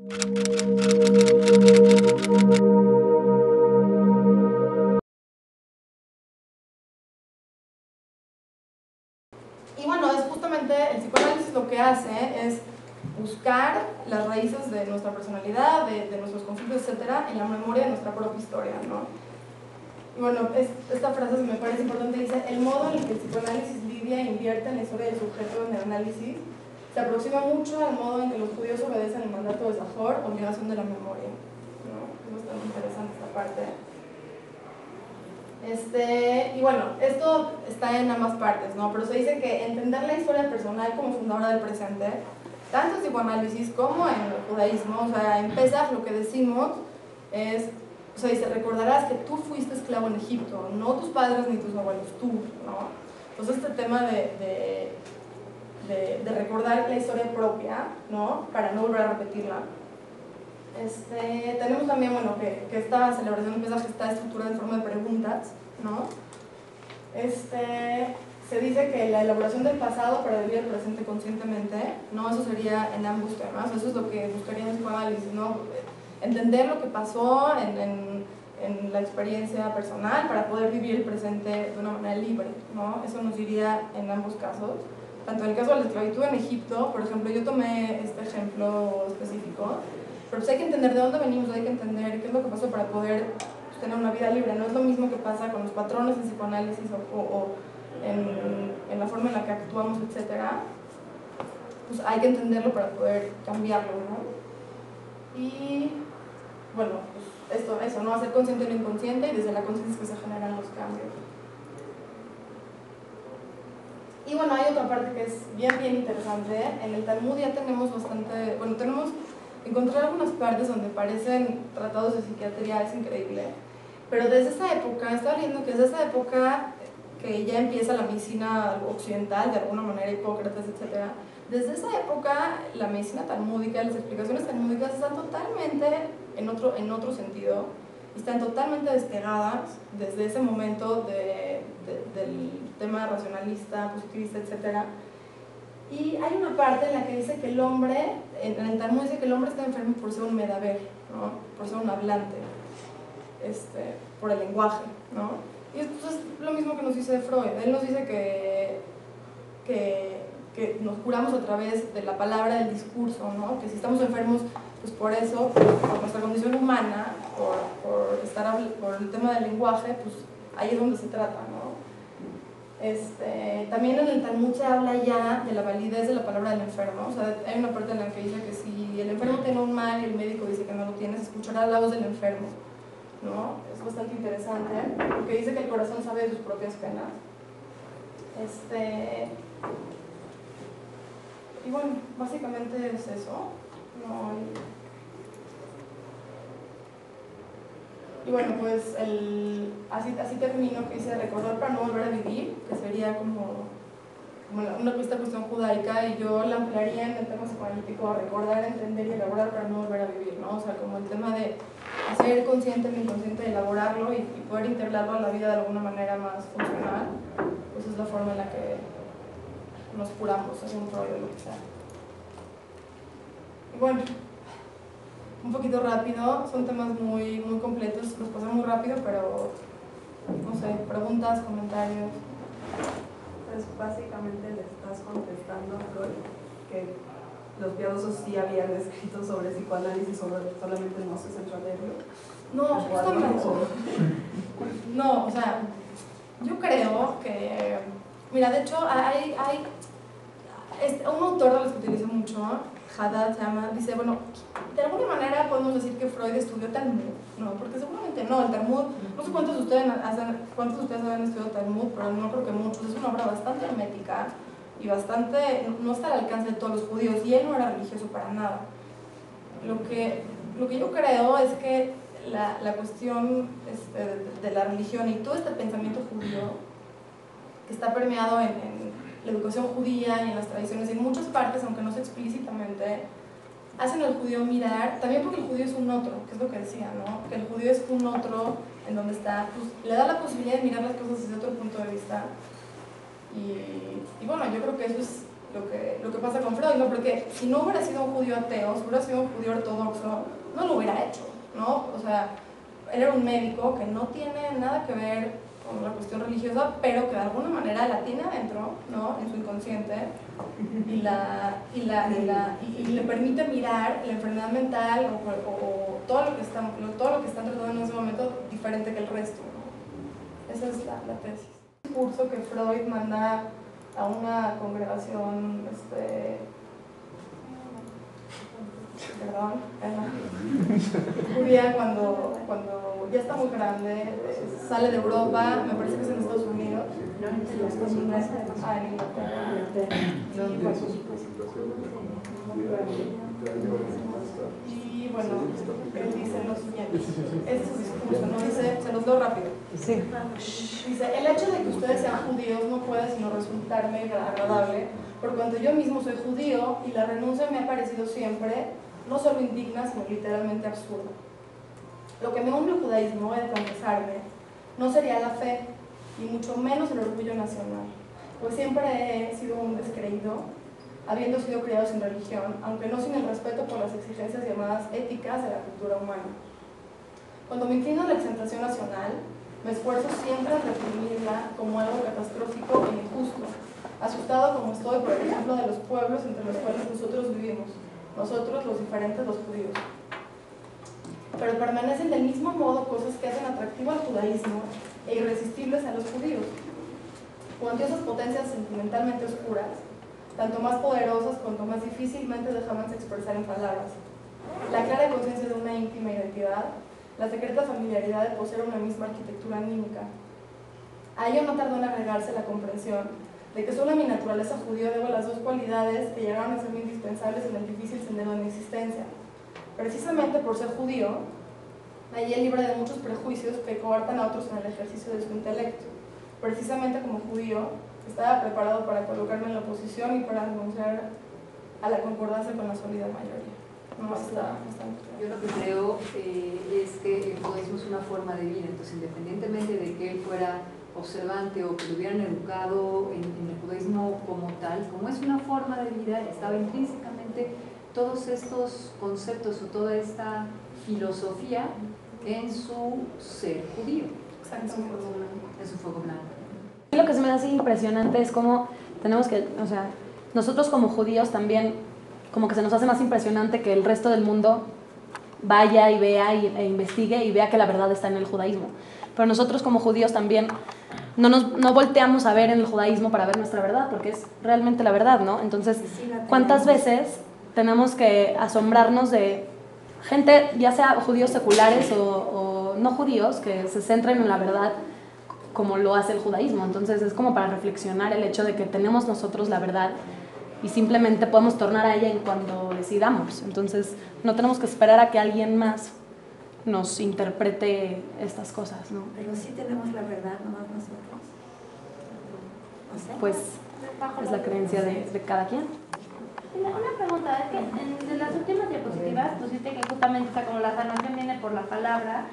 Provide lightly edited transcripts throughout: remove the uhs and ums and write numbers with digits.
Y bueno, es justamente el psicoanálisis lo que hace es buscar las raíces de nuestra personalidad, de nuestros conflictos, etcétera, en la memoria de nuestra propia historia, ¿no? Y bueno, esta frase me parece importante, dice: el modo en el que el psicoanálisis lidia e invierte en la historia del sujeto en el análisis se aproxima mucho al modo en que los judíos obedecen el mandato de Zahor, obligación de la memoria, ¿no? Es bastante interesante esta parte. Y bueno, esto está en ambas partes, ¿no? Pero se dice que entender la historia personal como fundadora del presente, tanto en psicoanálisis como en el judaísmo, o sea, en Pesaj lo que decimos es, o sea, dice: recordarás que tú fuiste esclavo en Egipto, no tus padres ni tus abuelos, tú, ¿no? Entonces este tema de recordar la historia propia, ¿no? Para no volver a repetirla. Tenemos también, bueno, que esta celebración de Pesaj está estructurada en forma de preguntas, ¿no? Se dice que la elaboración del pasado para vivir el presente conscientemente, ¿no? Eso sería en ambos temas, eso es lo que buscaría en el psicoanálisis, ¿no? Entender lo que pasó en la experiencia personal para poder vivir el presente de una manera libre, ¿no? Eso nos iría en ambos casos. Tanto en el caso de la esclavitud en Egipto, por ejemplo, yo tomé este ejemplo específico, pero pues hay que entender de dónde venimos, hay que entender qué es lo que pasó para poder tener una vida libre. No es lo mismo que pasa con los patrones en psicoanálisis o en la forma en la que actuamos, etcétera. Pues hay que entenderlo para poder cambiarlo, ¿no? Y bueno, pues eso, ¿no? Hacer consciente lo inconsciente, y desde la conciencia es que se generan los cambios. Y bueno, hay otra parte que es bien interesante. En el Talmud ya tenemos bastante, bueno, encontrar algunas partes donde parecen tratados de psiquiatría, es increíble. Pero desde esa época, estaba leyendo que desde esa época que ya empieza la medicina occidental, de alguna manera, Hipócrates, etc. Desde esa época, la medicina talmúdica, las explicaciones talmúdicas están totalmente en otro sentido, están totalmente despegadas desde ese momento del tema racionalista, positivista, etc. Y hay una parte en la que dice que el hombre, en el Talmud dice que el hombre está enfermo por ser un medaber, ¿no? Por ser un hablante, por el lenguaje, ¿no? Y esto es lo mismo que nos dice Freud. Él nos dice que nos curamos a través de la palabra, del discurso, ¿no? Que si estamos enfermos, pues por eso, por nuestra condición humana, por el tema del lenguaje, pues ahí es donde se trata, ¿no? También en el Talmud se habla ya de la validez de la palabra del enfermo. O sea, hay una parte en la que dice que si el enfermo tiene un mal y el médico dice que no lo tiene, se escuchará la voz del enfermo, ¿no? Es bastante interesante, porque dice que el corazón sabe de sus propias penas. Y bueno, básicamente es eso, ¿no? Y bueno, pues así termino, que dice: recordar para no volver a vivir, que sería como una cuestión judaica, y yo la ampliaría en el tema psicoanalítico: recordar, entender y elaborar para no volver a vivir, ¿no? O sea, como el tema de hacer consciente lo inconsciente, elaborarlo y poder integrarlo a la vida de alguna manera más funcional, pues es la forma en la que nos curamos, según Freud o lo que sea. Y bueno, un poquito rápido, son temas muy completos, los pasé muy rápido, pero no sé, preguntas, comentarios. Pues básicamente le estás contestando a Freud que los piadosos sí habían escrito sobre psicoanálisis, solamente no se centró en ello. No, justamente. No, o sea, yo creo que, mira, de hecho hay un autor de los que utilizo mucho, Haddad se llama, dice, bueno, de alguna manera podemos decir que Freud estudió Talmud, ¿no? Porque seguramente no, el Talmud, no sé cuántos de ustedes han estudiado Talmud, pero no creo que muchos. Es una obra bastante hermética y bastante, no está al alcance de todos los judíos, y él no era religioso para nada. Lo que yo creo es que la cuestión de la religión y todo este pensamiento judío que está permeado en la educación judía y en las tradiciones, y en muchas partes, aunque no sea explícitamente, hacen al judío mirar, también porque el judío es un otro, que es lo que decía, ¿no? Que el judío es un otro en donde está, pues le da la posibilidad de mirar las cosas desde otro punto de vista. Y bueno, yo creo que eso es lo que pasa con Freud, ¿no? Porque si no hubiera sido un judío ateo, si hubiera sido un judío ortodoxo, no lo hubiera hecho, ¿no? O sea, él era un médico que no tiene nada que ver con la cuestión religiosa, pero que de alguna manera la tiene adentro, ¿no? En su inconsciente, y le permite mirar la enfermedad mental o todo lo que están tratando en ese momento diferente que el resto, ¿no? Esa es la tesis. Un curso que Freud manda a una congregación, judía cuando ya está muy grande, sale de Europa, me parece que es en Estados Unidos. Y bueno, él dice lo siguiente, este es su discurso, ¿no? Dice, se los doy rápido. Sí. Dice, el hecho de que ustedes sean judíos no puede sino resultarme agradable, por cuanto yo mismo soy judío y la renuncia me ha parecido siempre no solo indigna, sino literalmente absurda. Lo que me une al judaísmo, he de confesarme, no sería la fe, ni mucho menos el orgullo nacional, pues siempre he sido un descreído, habiendo sido criado sin religión, aunque no sin el respeto por las exigencias llamadas éticas de la cultura humana. Cuando me inclino a la exaltación nacional, me esfuerzo siempre en reprimirla como algo catastrófico e injusto, asustado como estoy por el ejemplo de los pueblos entre los cuales nosotros vivimos, nosotros los diferentes, los judíos. Pero permanecen del mismo modo cosas que hacen atractivo al judaísmo e irresistibles a los judíos. Cuantiosas potencias sentimentalmente oscuras, tanto más poderosas cuanto más difícilmente dejabanse expresar en palabras. La clara conciencia de una íntima identidad, la secreta familiaridad de poseer una misma arquitectura anímica. A ello no tardó en agregarse la comprensión de que solo a mi naturaleza judía debo las dos cualidades que llegaron a ser indispensables en el difícil sendero de mi existencia. Precisamente por ser judío, me hallé libre de muchos prejuicios que coartan a otros en el ejercicio de su intelecto. Precisamente como judío, estaba preparado para colocarme en la oposición y para renunciar a la concordancia con la sólida mayoría. No está Yo lo que creo es que el judaísmo es una forma de vida, entonces independientemente de que él fuera observante o que lo hubieran educado en el judaísmo como tal, como es una forma de vida, estaba intrínsecamente todos estos conceptos o toda esta filosofía en su ser judío. Exactamente. Es un fuego blanco. Lo que se me hace impresionante es cómo tenemos que, o sea, nosotros como judíos también, como que se nos hace más impresionante que el resto del mundo vaya y vea e investigue y vea que la verdad está en el judaísmo. Pero nosotros como judíos también no volteamos a ver en el judaísmo para ver nuestra verdad, porque es realmente la verdad, ¿no? Entonces, ¿cuántas veces tenemos que asombrarnos de gente, ya sea judíos seculares o no judíos, que se centren en la verdad como lo hace el judaísmo? Entonces es como para reflexionar el hecho de que tenemos nosotros la verdad y simplemente podemos tornar a ella en cuando decidamos. Entonces no tenemos que esperar a que alguien más nos interprete estas cosas, ¿no? Pero sí tenemos la verdad, nomás nosotros. No sé. Pues es la creencia de cada quien. Una pregunta, es que en las últimas diapositivas pusiste que justamente, o sea, como la sanación viene por la palabra,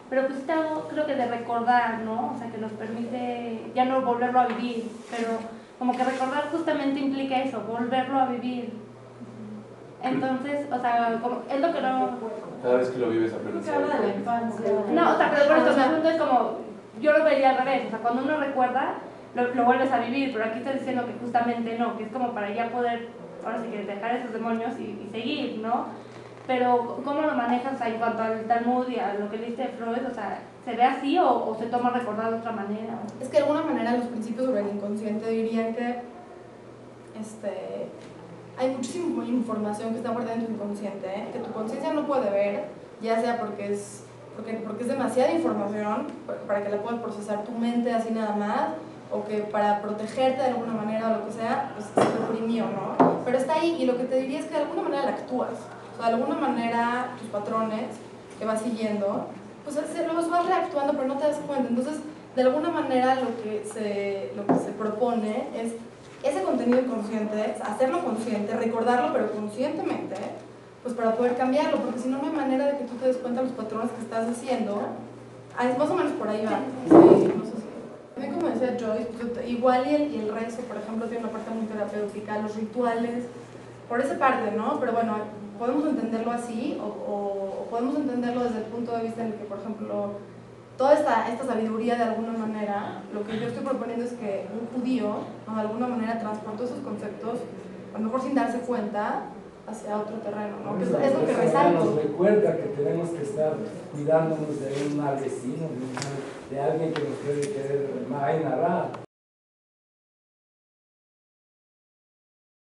pero pusiste algo, creo que de recordar, ¿no? O sea, que nos permite ya no volverlo a vivir, pero como que recordar justamente implica eso, volverlo a vivir. Entonces, o sea, como, es lo que no... Cada vez que lo vives aprendes. Habla de la infancia. No, o sea, pero por eso, mi punto es como, yo lo vería al revés, o sea, cuando uno recuerda, lo vuelves a vivir, pero aquí estás diciendo que justamente no, que es como para ya poder, ahora sí que dejar esos demonios y seguir, ¿no? Pero, ¿cómo lo manejas en cuanto al Talmud y a lo que leíste de Freud? O sea, ¿se ve así o se toma recordar de otra manera? Es que de alguna manera los principios sobre el inconsciente dirían que hay muchísima información que está guardada en tu inconsciente, que tu conciencia no puede ver, ya sea porque es demasiada información para que la pueda procesar tu mente así nada más, o que para protegerte de alguna manera o lo que sea, pues se reprimió, ¿no? Pero está ahí y lo que te diría es que de alguna manera la actúas. O sea, de alguna manera tus patrones que vas siguiendo, pues los vas reactuando pero no te das cuenta. Entonces, de alguna manera lo que se propone es ese contenido inconsciente, hacerlo consciente, recordarlo pero conscientemente, pues para poder cambiarlo, porque si no, no hay manera de que tú te des cuenta de los patrones que estás haciendo. Es más o menos por ahí va. Sí, no sé si. A mí también como decía Joyce, pues, igual y el rezo, por ejemplo, tiene una parte muy terapéutica, los rituales, por esa parte, ¿no? Pero bueno, podemos entenderlo así o podemos entenderlo desde el punto de vista en el que, por ejemplo, toda esta sabiduría de alguna manera, lo que yo estoy proponiendo es que un judío, ¿no? De alguna manera transportó esos conceptos, a lo mejor sin darse cuenta, hacia otro terreno, ¿no? Que es lo que resalto. Nos recuerda que tenemos que estar cuidándonos de un mal vecino, de alguien que nos puede querer mal.